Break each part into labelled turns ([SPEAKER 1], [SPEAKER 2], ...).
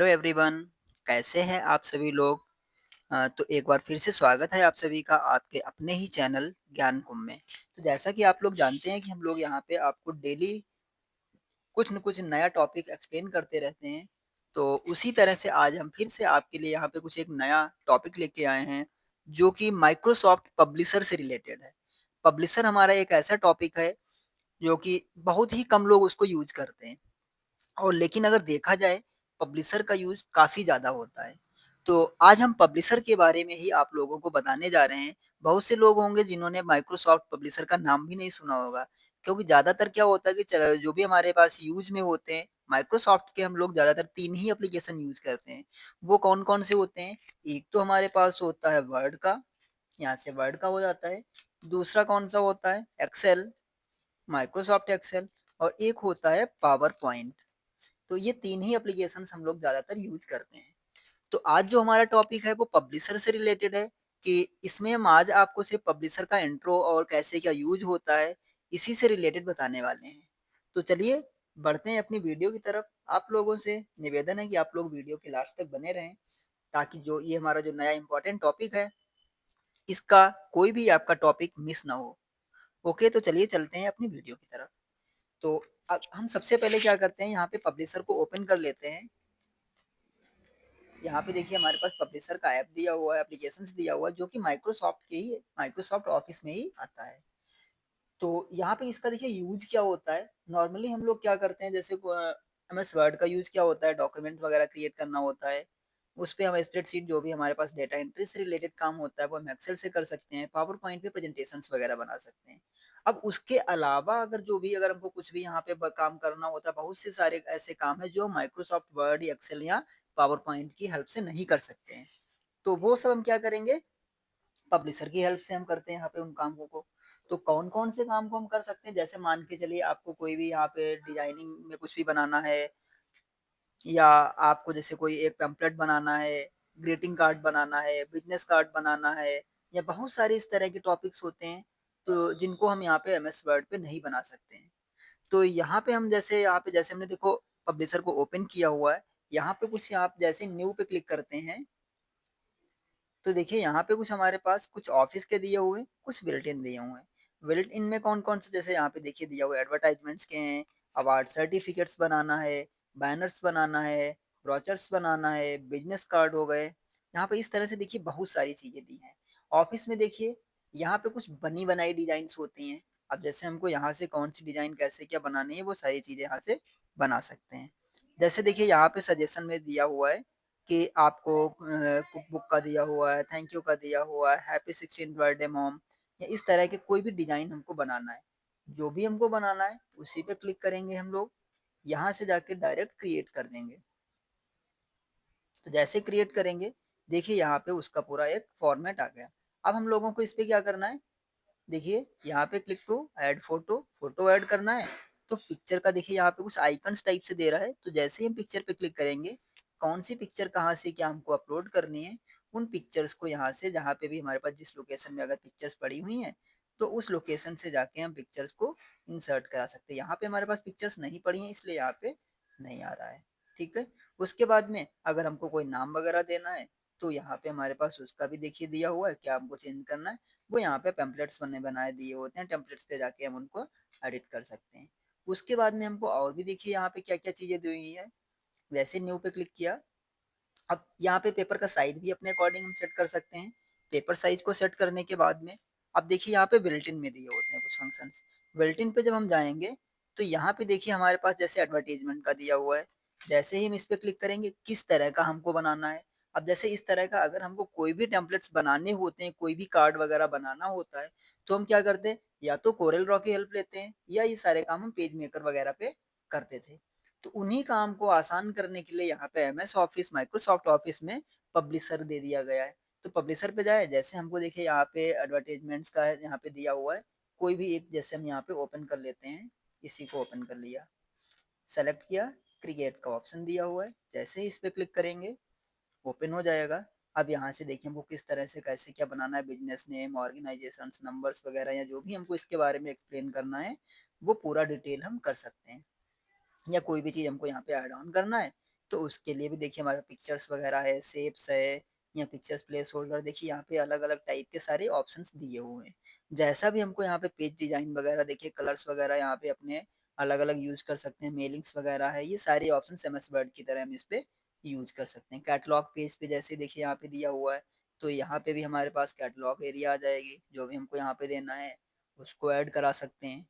[SPEAKER 1] Hello everyone. कैसे हैं आप सभी लोग। तो एक बार फिर से स्वागत है आप सभी का आपके अपने ही चैनल ज्ञान कुंभ में। तो जैसा कि आप लोग जानते हैं कि हम लोग यहाँ पे आपको डेली कुछ न कुछ नया टॉपिक एक्सप्लेन करते रहते हैं। तो उसी तरह से आज हम फिर से आपके लिए यहाँ पे कुछ एक नया टॉपिक लेके आए हैं, जो कि माइक्रोसॉफ्ट पब्लिशर से रिलेटेड है। पब्लिशर हमारा एक ऐसा टॉपिक है जो कि बहुत ही कम लोग उसको यूज करते हैं, और लेकिन अगर देखा जाए पब्लिशर का यूज़ काफ़ी ज़्यादा होता है। तो आज हम पब्लिशर के बारे में ही आप लोगों को बताने जा रहे हैं। बहुत से लोग होंगे जिन्होंने माइक्रोसॉफ्ट पब्लिशर का नाम भी नहीं सुना होगा, क्योंकि ज़्यादातर क्या होता है कि जो भी हमारे पास यूज़ में होते हैं माइक्रोसॉफ्ट के, हम लोग ज़्यादातर 3 ही एप्लीकेशन यूज़ करते हैं। वो कौन-कौन से होते हैं? एक तो हमारे पास होता है वर्ड का, यहाँ से वर्ड का हो जाता है। दूसरा कौन-सा होता है? एक्सेल, माइक्रोसॉफ्ट एक्सेल, और एक होता है पावर पॉइंट। तो ये 3 ही एप्लीकेशंस हम लोग ज़्यादातर यूज़ करते हैं। तो आज जो हमारा टॉपिक है वो पब्लिशर से रिलेटेड है, कि इसमें हम आज आपको सिर्फ़ पब्लिशर का इंट्रो और कैसे क्या यूज़ होता है, इसी से रिलेटेड बताने वाले हैं। तो चलिए बढ़ते हैं अपनी वीडियो की तरफ। आप लोगों से निवेदन है कि आप लोग वीडियो के लास्ट तक बने रहें, ताकि जो ये हमारा जो नया इम्पोर्टेंट टॉपिक है, इसका कोई भी आपका टॉपिक मिस ना हो। ओके, तो चलिए चलते हैं अपनी वीडियो की तरफ। तो हम सबसे पहले क्या करते हैं, यहाँ पे पब्लिशर को ओपन कर लेते हैं। यहाँ पे देखिए हमारे पास पब्लिशर का ऐप दिया हुआ है, एप्लीकेशंस दिया हुआ है, जो कि माइक्रोसॉफ्ट के ही माइक्रोसॉफ्ट ऑफिस में ही आता है। तो यहाँ पे इसका देखिए यूज क्या होता है। नॉर्मली हम लोग क्या करते हैं, जैसे एमएस वर्ड का यूज क्या होता है, डॉक्यूमेंट वगैरह क्रिएट करना होता है। उस पे हम स्प्रेडशीट, जो भी हमारे पास डेटा एंट्री से रिलेटेड काम होता है, वो हम एक्सेल से कर सकते हैं। पावर पॉइंट पे प्रेजेंटेशंस वगैरह बना सकते हैं। अब उसके अलावा अगर हमको कुछ भी यहाँ पे काम करना होता है, बहुत से सारे ऐसे काम है जो माइक्रोसॉफ्ट वर्ड, एक्सेल या पावर पॉइंट की हेल्प से नहीं कर सकते हैं। तो वो सब हम क्या करेंगे, पब्लिशर की हेल्प से हम करते हैं यहाँ पे उन कामों को। तो कौन-कौन से काम को हम कर सकते हैं, जैसे मान के चलिए आपको कोई भी यहाँ पे डिजाइनिंग में कुछ भी बनाना है, या आपको जैसे कोई एक पैम्पलेट बनाना है, ग्रीटिंग कार्ड बनाना है, बिज़नेस कार्ड बनाना है, या बहुत सारे इस तरह के टॉपिक्स होते हैं, तो जिनको हम यहाँ पे एमएस वर्ड पे नहीं बना सकते हैं। तो यहाँ पे हम जैसे हमने देखो पब्लिशर को ओपन किया हुआ है, यहाँ पे कुछ आप जैसे न्यू पे क्लिक करते हैं, तो देखिए यहाँ पे कुछ हमारे पास कुछ ऑफिस के दिए हुए हैं, कुछ बिल्ट इन दिए हुए हैं। बिल्ट इन में कौन-कौन से, जैसे यहाँ पे देखिए दिया हुआ है एडवर्टाइजमेंट्स के हैं, अवार्ड सर्टिफिकेट्स बनाना है, बैनर्स बनाना है, ब्रोचर्स बनाना है, बिज़नेस कार्ड हो गए। यहाँ पे इस तरह से देखिए बहुत सारी चीज़ें दी हैं। ऑफिस में देखिए यहाँ पे कुछ बनी-बनाई डिज़ाइन्स होती हैं। अब जैसे हमको यहाँ से कौन-सी डिज़ाइन कैसे क्या बनानी है, वो सारी चीज़ें यहाँ से बना सकते हैं। जैसे देखिए यहाँ पे सजेशन में दिया हुआ है कि आपको कुक बुक का दिया हुआ है, थैंक यू का दिया हुआ है, हैप्पी 16th बर्थडे मॉम, या इस तरह के कोई भी डिज़ाइन हमको बनाना है। जो भी हमको बनाना है उसी पे क्लिक करेंगे हम लोग, यहाँ से जाके डायरेक्ट क्रिएट कर देंगे। तो जैसे क्रिएट करेंगे, देखिए यहाँ पे उसका पूरा एक फॉर्मेट आ गया। अब हम लोगों को इस पे क्या करना है, देखिए यहाँ पे click to add photo, photo add करना है। तो पिक्चर का देखिए यहाँ पे कुछ आइकन्स टाइप से दे रहा है, तो जैसे ही हम पिक्चर पे क्लिक करेंगे, कौन सी पिक्चर कहाँ से क्या हमको अपलोड करनी है, उन पिक्चर्स को यहाँ से, जहाँ पे भी हमारे पास जिस लोकेशन में अगर पिक्चर्स पड़ी हुई हैं, तो उस लोकेशन से जाके हम पिक्चर्स को इंसर्ट करा सकते हैं। यहाँ पे हमारे पास पिक्चर्स नहीं पड़ी हैं, इसलिए यहाँ पे नहीं आ रहा है। ठीक है। उसके बाद में अगर हमको कोई नाम वगैरह देना है, तो यहाँ पे हमारे पास उसका भी देखिए दिया हुआ है, क्या हमको चेंज करना है। वो यहाँ पे टेम्पलेट्स बने बनाए दिए होते हैं, टेम्पलेट्स पे जाके हम उनको एडिट कर सकते हैं। उसके बाद में हमको और भी देखिए यहाँ पे क्या-क्या चीज़ें दी हुई हैं। वैसे न्यू पे क्लिक किया, अब यहाँ पे पेपर का साइज़ भी अपने अकॉर्डिंग हम सेट कर सकते हैं। पेपर साइज़ को सेट करने के बाद में अब देखिए यहाँ पे बिल्ट इन में दिए होते हैं कुछ फंक्शंस। बिल्ट इन पे जब हम जाएँगे, तो यहाँ पे देखिए हमारे पास जैसे एडवर्टाइज़मेंट का दिया हुआ है। जैसे ही हम इस पे क्लिक करेंगे, किस तरह का हमको बनाना है। अब जैसे इस तरह का अगर हमको कोई भी टेम्पलेट्स बनाने होते हैं, कोई भी कार्ड वगैरह बनाना होता है, तो हम क्या करते हैं, या तो कोरेल ड्रॉ की हेल्प लेते हैं, या ये सारे काम हम पेज मेकर वगैरह पे करते थे। तो उन्हीं काम को आसान करने के लिए यहाँ पे एमएस ऑफिस, माइक्रोसॉफ्ट ऑफिस में पब्लिशर दे दिया गया है। तो पब्लिशर पे जाए, जैसे हमको देखिए यहाँ पे एडवर्टाइजमेंट्स का है, यहाँ पे दिया हुआ है। कोई भी एक जैसे हम यहाँ पे ओपन कर लेते हैं, इसी को ओपन कर लिया, सेलेक्ट किया, क्रिएट का ऑप्शन दिया हुआ है। जैसे ही इस पे क्लिक करेंगे, ओपन हो जाएगा। अब यहाँ से देखिए हमको किस तरह से कैसे क्या बनाना है, बिजनेस नेम, ऑर्गेनाइजेशंस, नंबर्स वगैरह, या जो भी हमको इसके बारे में एक्सप्लेन करना है, वो पूरा डिटेल हम कर सकते हैं। या कोई भी चीज़ हमको यहाँ पे ऐड ऑन करना है, तो उसके लिए भी देखिए हमारा पिक्चर्स वगैरह है, शेप्स है या पिक्चर्स प्लेस होल्डर, देखिए यहाँ पे अलग-अलग टाइप के सारे ऑप्शंस दिए हुए हैं। जैसा भी हमको यहाँ पे पेज डिज़ाइन वगैरह देखिए कलर्स वगैरह यहाँ पे अपने अलग-अलग यूज़ कर सकते हैं, मेलिंग्स वगैरह है, ये सारे ऑप्शंस एमएस वर्ड की तरह हम इस पे यूज़ कर सकते हैं। कैटलॉग पेज पे जैसे देखिए यहाँ पे दिया हुआ है, तो यहाँ पे भी हमारे पास कैटलॉग एरिया आ जाएगी, जो भी हमको यहाँ पे देना है, उसको ऐड करा सकते हैं,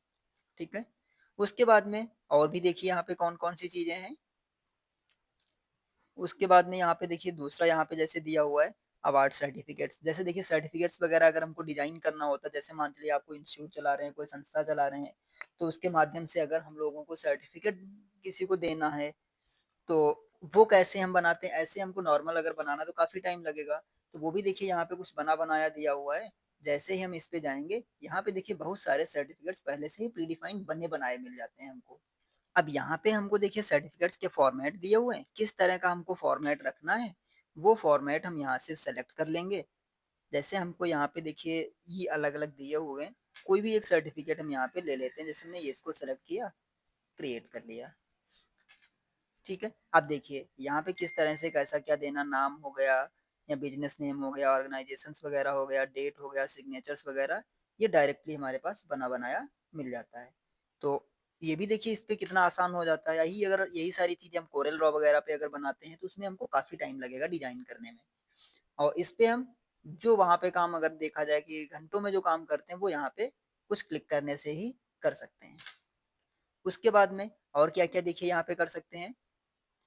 [SPEAKER 1] ठीक है? उसके बाद में और भी देखिए यहाँ पे कौन-कौन सी चीज़ें हैं। उसके बाद में यहाँ पे देखिए दूसरा यहाँ पे जैसे दिया हुआ है अवार्ड सर्टिफिकेट्स। जैसे देखिए सर्टिफिकेट्स वगैरह अगर हमको डिज़ाइन करना होता है, जैसे मान चलिए आप कोई इंस्टीट्यूट चला रहे हैं, कोई संस्था चला रहे हैं, तो उसके माध्यम से अगर हम लोगों को सर्टिफिकेट किसी को देना है, तो वो कैसे हम बनाते हैं? ऐसे हमको नॉर्मल अगर बनाना तो काफ़ी टाइम लगेगा, तो वो भी देखिए यहाँ पे कुछ बना-बनाया दिया हुआ है। जैसे ही हम इस पे जाएँगे, यहाँ पे देखिए बहुत सारे सर्टिफिकेट्स पहले से ही प्री डिफाइंड बने-बनाए मिल जाते हैं हमको। अब यहाँ पे हमको देखिए सर्टिफिकेट्स के फॉर्मेट दिए हुए हैं, किस तरह का हमको फॉर्मेट रखना है, वो फॉर्मेट हम यहाँ से सेलेक्ट कर लेंगे। जैसे हमको यहाँ पे देखिए ये अलग-अलग दिए हुए हैं, कोई भी एक सर्टिफिकेट हम यहाँ पे ले लेते हैं, जैसे हमने ये इसको सेलेक्ट किया, क्रिएट कर लिया, ठीक है? अब देखिए यहाँ पे किस तरह से कैसा क्या देना, नाम हो गया या बिज़नेस नेम हो गया, ऑर्गनाइज़ेशंस वगैरह हो गया, डेट हो गया, सिग्नेचर्स वगैरह, ये डायरेक्टली हमारे पास बना-बनाया मिल जाता है। तो ये भी देखिए इस पे कितना आसान हो जाता है। यही अगर यही सारी चीज़ें हम कोरेल ड्रॉ वगैरह पे अगर बनाते हैं, तो उसमें हमको काफ़ी टाइम लगेगा डिज़ाइन करने में। और इस पे हम जो वहाँ पे काम अगर देखा जाए कि घंटों में जो काम करते हैं, वो यहाँ पे कुछ क्लिक करने से ही कर सकते हैं। उसके बाद में और क्या-क्या देखिए यहाँ पे कर सकते हैं,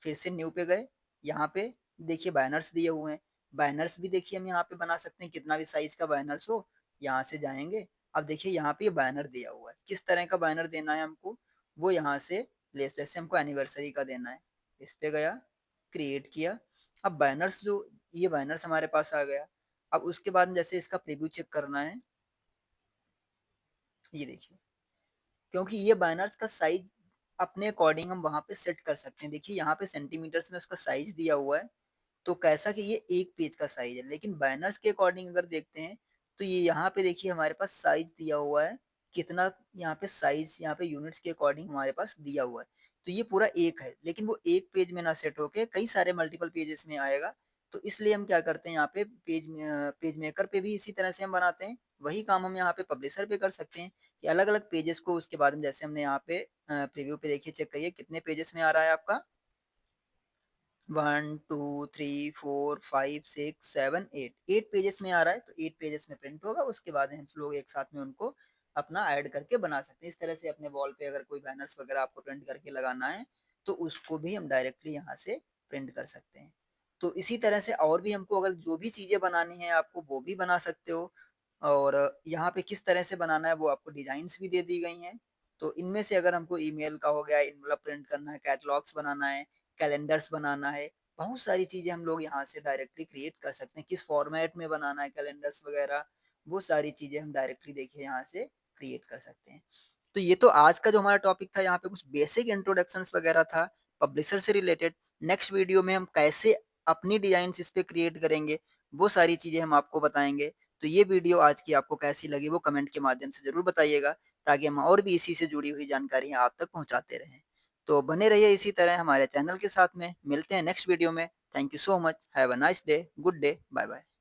[SPEAKER 1] फिर से न्यू पे गए, यहाँ पे देखिए बैनर्स दिए हुए हैं। बैनर्स भी देखिए हम यहाँ पे बना सकते हैं, कितना भी साइज़ का बैनर्स हो, यहाँ से जाएँगे। अब देखिए यहाँ पे ये बैनर दिया हुआ है, किस तरह का बैनर देना है हमको, वो यहाँ से जैसे हमको एनिवर्सरी का देना है, इस पे गया, क्रिएट किया। अब बैनर्स जो ये बैनर्स हमारे पास आ गया। अब उसके बाद में जैसे इसका प्रीव्यू चेक करना है, ये देखिए। क्योंकि ये बैनर्स का साइज़ अपने अकॉर्डिंग हम वहाँ पे सेट कर सकते हैं। देखिए यहाँ पे सेंटीमीटर्स में उसका साइज़ दिया हुआ है, तो कैसा कि ये 1 पेज का साइज़ है, लेकिन बैनर्स के अकॉर्डिंग अगर देखते हैं, तो ये यहाँ पे देखिए हमारे पास साइज़ दिया हुआ है, कितना यहाँ पे साइज़ यहाँ पे यूनिट्स के अकॉर्डिंग हमारे पास दिया हुआ है। तो ये पूरा 1 है, लेकिन वो 1 पेज में ना सेट होके कई सारे मल्टीपल पेजेज़ में आएगा, तो इसलिए हम क्या करते हैं यहाँ पे पेज मेकर पे भी इसी तरह से हम बनाते हैं, वही काम हम यहाँ पे पब्लिशर पे कर सकते हैं कि अलग-अलग पेजेज़ को उसके बाद में जैसे हमने यहाँ पे प्रीव्यू पे देखिए चेक करिए कितने पेजेज़ में आ रहा है आपका 1, 2, 3, 4, 5, 6, 7, 8 8 पेजेस में आ रहा है, तो 8 पेजेस में प्रिंट होगा, उसके बाद हम लोग एक साथ में उनको अपना ऐड करके बना सकते हैं। इस तरह से अपने वॉल पे अगर कोई बैनर्स वगैरह आपको प्रिंट करके लगाना है, तो उसको भी हम डायरेक्टली यहाँ से प्रिंट कर सकते हैं। तो इसी तरह से और भी हमको अगर जो भी चीज़ें बनानी है आपको वो भी बना सकते हो और यहाँ पे किस तरह से बनाना है वो आपको डिज़ाइन्स भी दे दी गई हैं। तो इनमें से अगर हमको ईमेल का हो गया, मतलब प्रिंट करना है, कैटलॉग्स बनाना है, कैलेंडर्स बनाना है, बहुत सारी चीज़ें हम लोग यहाँ से डायरेक्टली क्रिएट कर सकते हैं। किस फॉर्मेट में बनाना है कैलेंडर्स वगैरह, वो सारी चीज़ें हम डायरेक्टली देखिए यहाँ से क्रिएट कर सकते हैं। तो ये तो आज का जो हमारा टॉपिक था, यहाँ पे कुछ बेसिक इंट्रोडक्शंस वगैरह था, पब्लिशर से रिलेटेड। नेक्स्ट वीडियो में हम कैसे अपनी डिज़ाइन्स इस पे क्रिएट करेंगे, वो सारी चीज़ें हम आपको बताएँगे। तो ये वीडियो आज की आपको कैसी लगी, वो कमेंट के माध्यम से ज़रूर बताइएगा, ताकि हम और भी इसी से जुड़ी हुई जानकारियाँ आप तक पहुँचाते रहें। तो बने रहिए इसी तरह हमारे चैनल के साथ में। मिलते हैं नेक्स्ट वीडियो में। Thank you so much. Have a nice day. Good day. Bye bye.